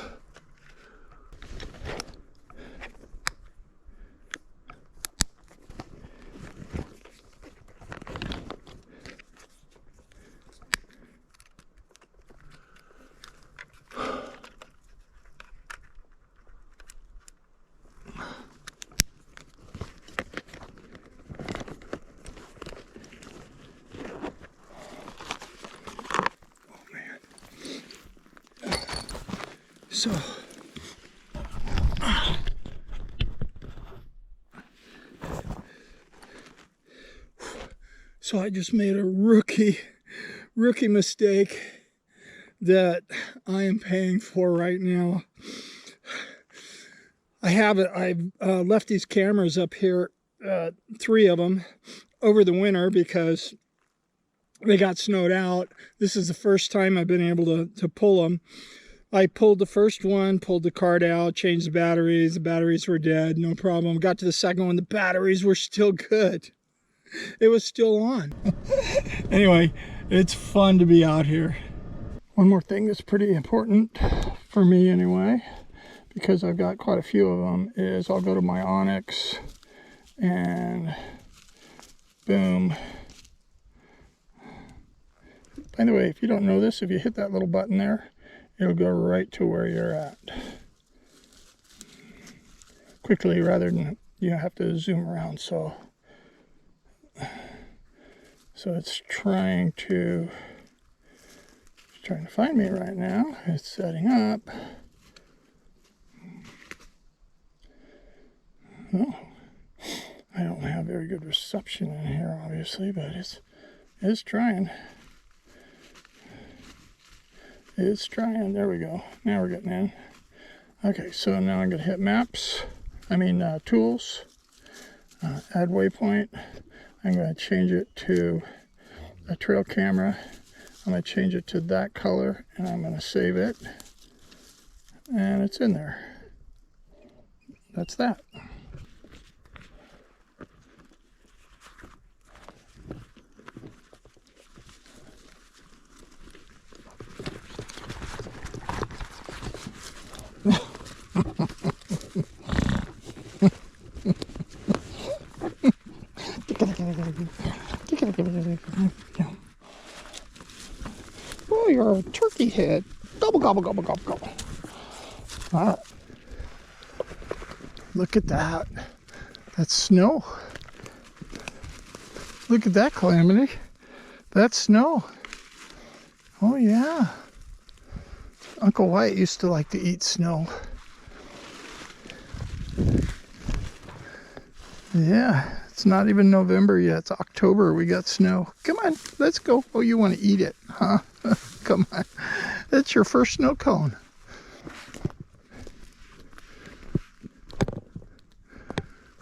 So I just made a rookie mistake that I am paying for right now. I've left these cameras up here, 3 of them, over the winter because they got snowed out. This is the first time I've been able to pull them. I pulled the first one, pulled the card out, changed the batteries. The batteries were dead, no problem. Got to the second one, the batteries were still good. It was still on. Anyway, it's fun to be out here. One more thing that's pretty important for me anyway, because I've got quite a few of them, is I'll go to my Onyx and boom. By the way, if you don't know this, if you hit that little button there, it'll go right to where you're at. Quickly, rather than you have to zoom around. So it's trying to find me right now. It's setting up. Oh, I don't have very good reception in here, obviously, but it's trying. It's trying. There we go. Now we're getting in. Okay, so now I'm going to hit maps. Tools. Add waypoint. I'm going to change it to a trail camera. I'm going to change it to that color, and I'm going to save it. And it's in there. That's that. Oh, you're a turkey head. Gobble, gobble, gobble, gobble, gobble. All right. Look at that. That's snow. Look at that, Calamity. That's snow. Oh, yeah. Uncle Wyatt used to like to eat snow. Yeah, it's not even November yet. It's October. We got snow. Come on, let's go. Oh, you want to eat it, huh? Come on. That's your first snow cone.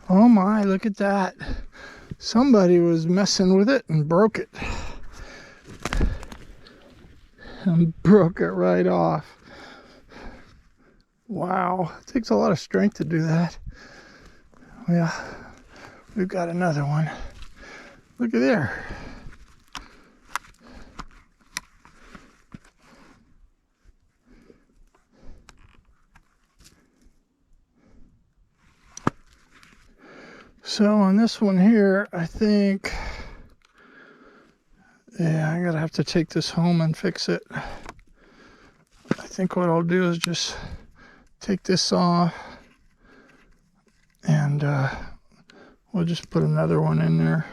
Oh my, look at that. Somebody was messing with it and broke it. And broke it right off. Wow, it takes a lot of strength to do that. Yeah, we've got another one. Look at there. So on this one here, I think, yeah, I'm gonna have to take this home and fix it. I think what I'll do is just take this off and we'll just put another one in there.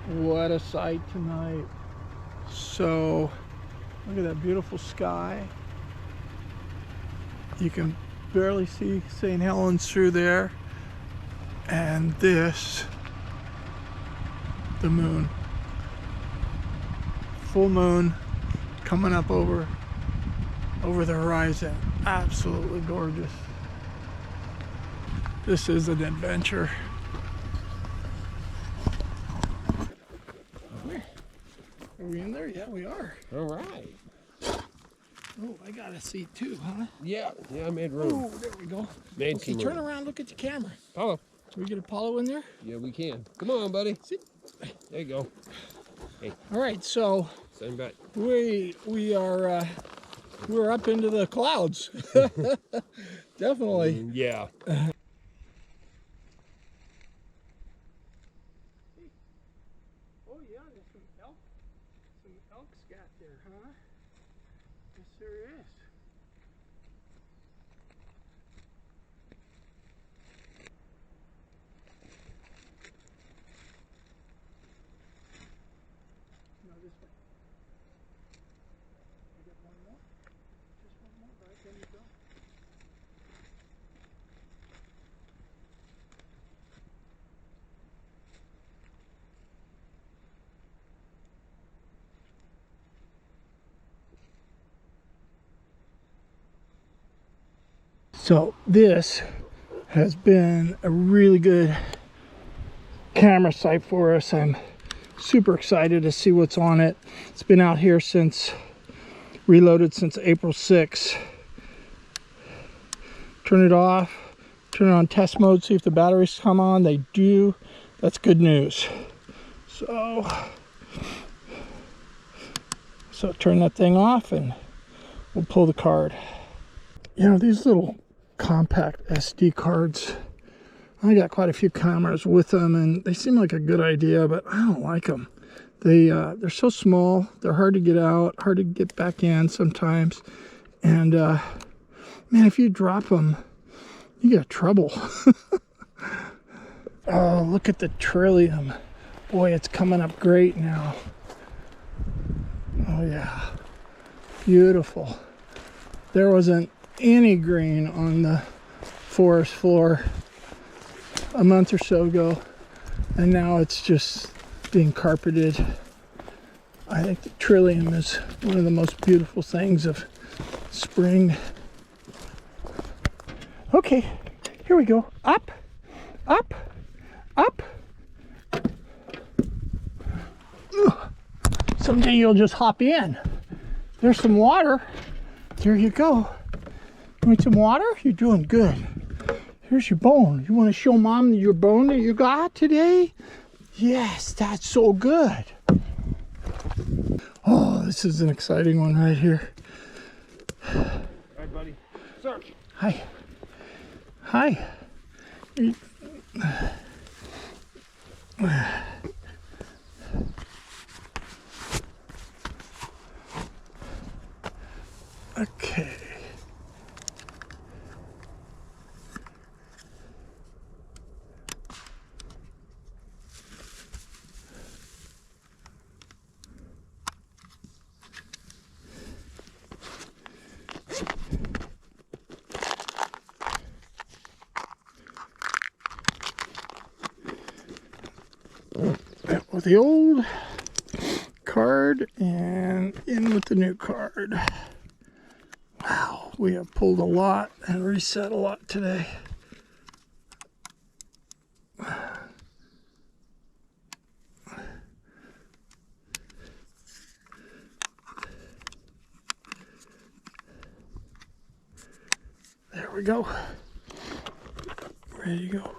What a sight tonight. So look at that beautiful sky. You can barely see St. Helens through there. And this, the moon. Full moon coming up over the horizon. Absolutely gorgeous. This is an adventure. Are we in there? Yeah, we are. All right. Oh, I got a seat too, huh? Yeah, I made room. Oh, there we go. Made Okay, some turn room. around, look at the camera. Apollo. Can we get Apollo in there? Yeah, we can. Come on, buddy. Sit. There you go. Hey, All right, so send back. we're up into the clouds. Definitely. Yeah. Oh yeah, there's some elk scat there, huh? Yes, there is. No, this way. You get one more? Just one more, right? There you go. So this has been a really good camera site for us. I'm super excited to see what's on it. It's been out here since reloaded since April 6th. Turn it off, turn it on test mode, see if the batteries come on. They do. That's good news. So turn that thing off and we'll pull the card. You know, these little compact SD cards, I got quite a few cameras with them and they seem like a good idea, but I don't like them. They're so small, they're hard to get out, hard to get back in sometimes, and man, if you drop them you get trouble. Oh, look at the trillium. Boy, it's coming up great now. Oh yeah, beautiful. There wasn't any green on the forest floor a month or so ago, and now it's just being carpeted. I think the trillium is one of the most beautiful things of spring. Okay, here we go. Up, up, up. Ugh. Someday you'll just hop in. There's some water. There you go. You want some water? You're doing good. Here's your bone. You want to show Mom your bone that you got today? Yes, that's so good. Oh, this is an exciting one right here. All right, buddy. Sir. Hi. Hi. Out with the old card and in with the new card. Wow, we have pulled a lot and reset a lot today. There we go. Ready to go.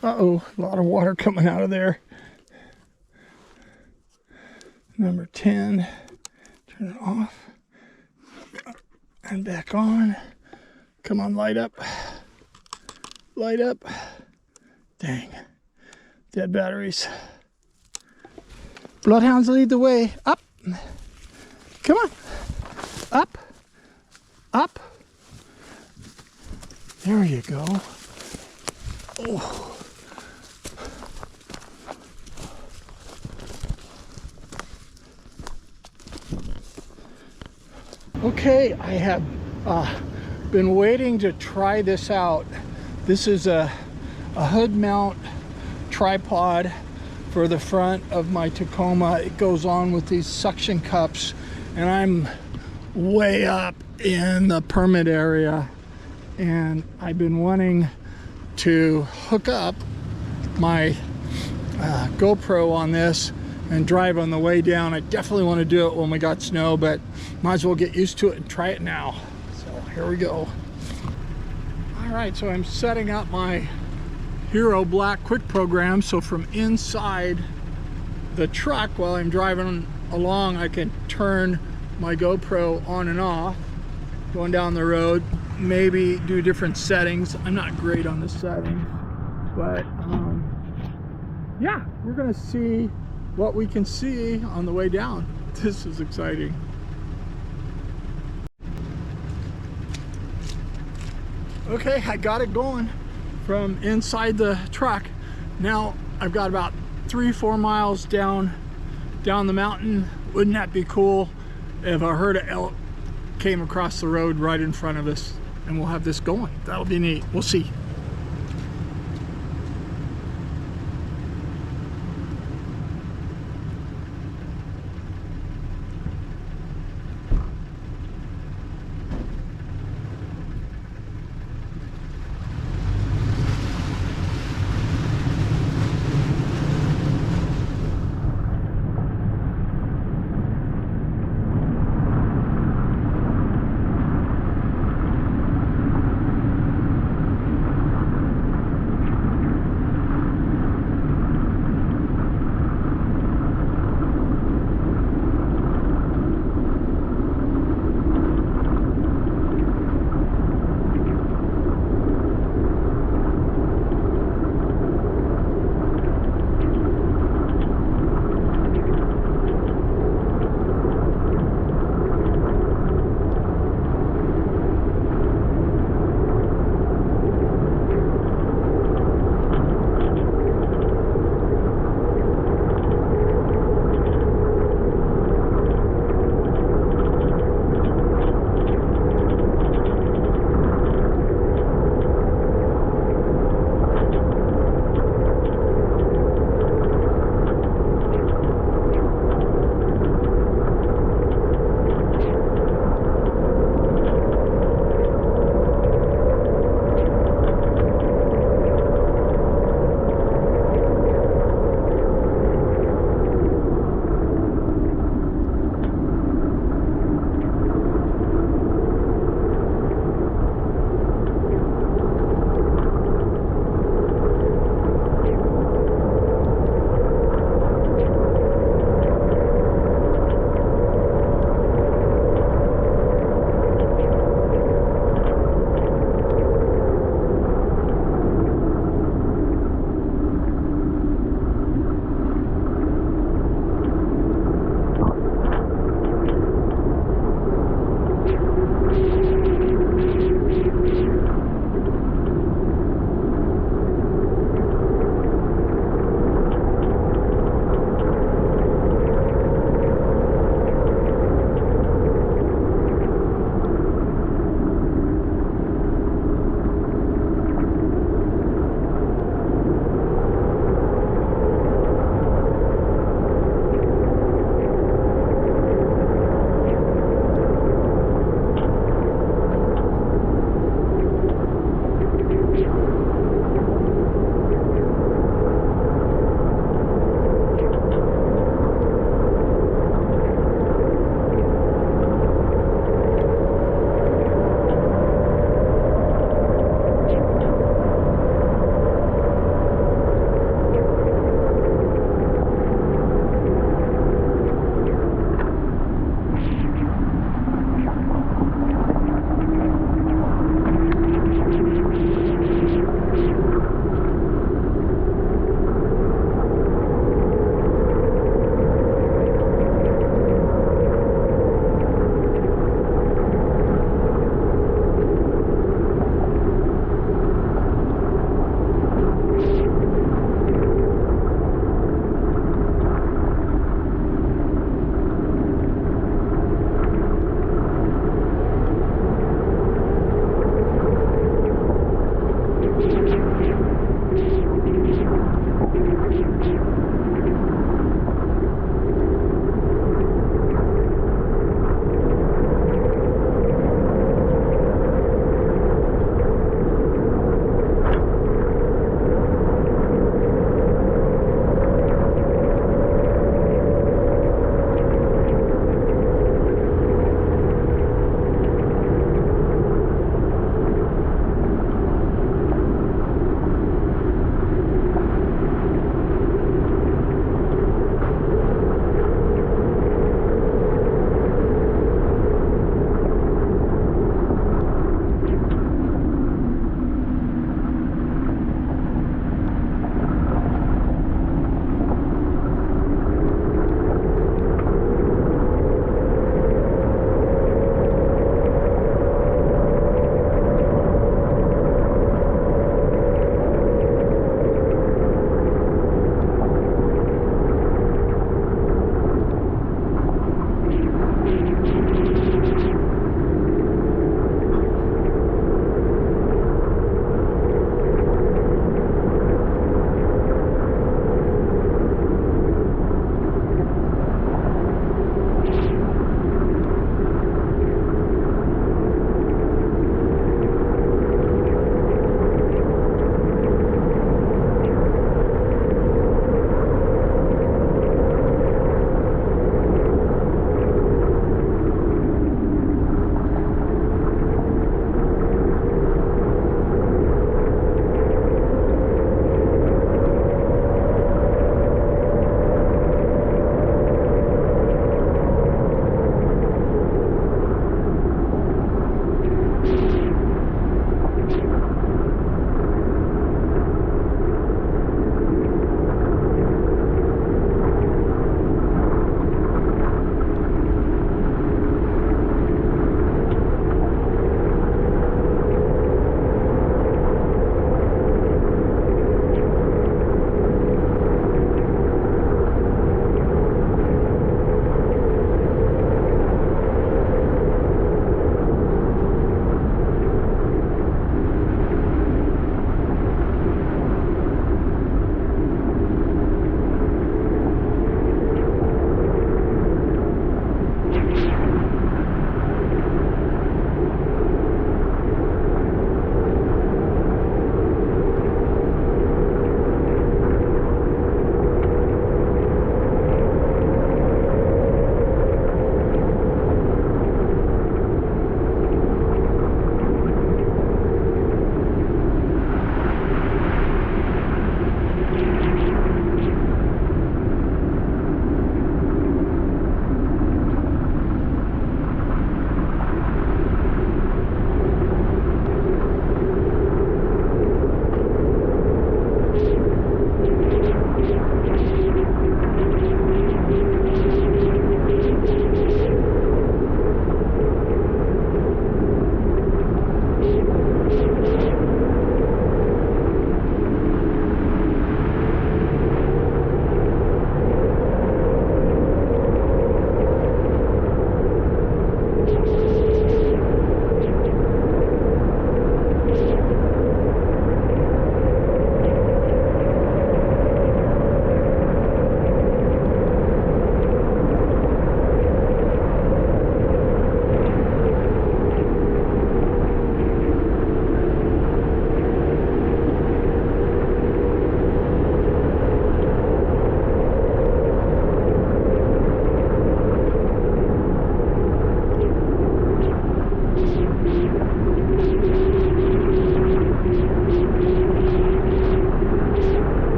Uh-oh, a lot of water coming out of there. Number 10, turn it off and back on. Come on, light up. Light up. Dang, dead batteries. Bloodhounds lead the way. Up. Come on. Up. Up. There you go. Oh. Okay, I have been waiting to try this out. This is a hood mount tripod for the front of my Tacoma. It goes on with these suction cups, and I'm way up in the permit area, and I've been wanting to hook up my GoPro on this and drive on the way down. I definitely want to do it when we got snow, but might as well get used to it and try it now. So here we go. All right, so I'm setting up my Hero Black Quick program, so from inside the truck while I'm driving along, I can turn my GoPro on and off going down the road, maybe do different settings. I'm not great on the settings, but yeah, we're gonna see what we can see on the way down. This is exciting. Okay, I got it going from inside the truck. Now I've got about 3-4 miles down the mountain. Wouldn't that be cool if a herd of elk came across the road right in front of us, and we'll have this going. That'll be neat. We'll see.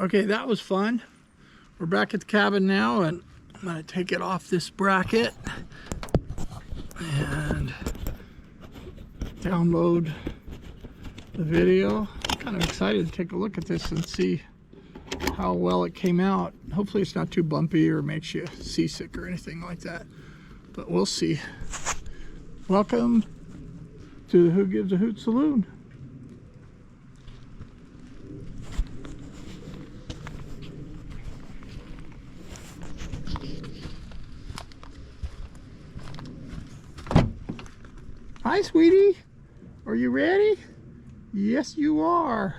Okay, that was fun. We're back at the cabin now, and I'm gonna take it off this bracket and download the video. I'm kind of excited to take a look at this and see how well it came out. Hopefully it's not too bumpy or makes you seasick or anything like that, but we'll see. Welcome to the Who Gives a Hoot Saloon. Hi, sweetie. Are you ready? Yes, you are.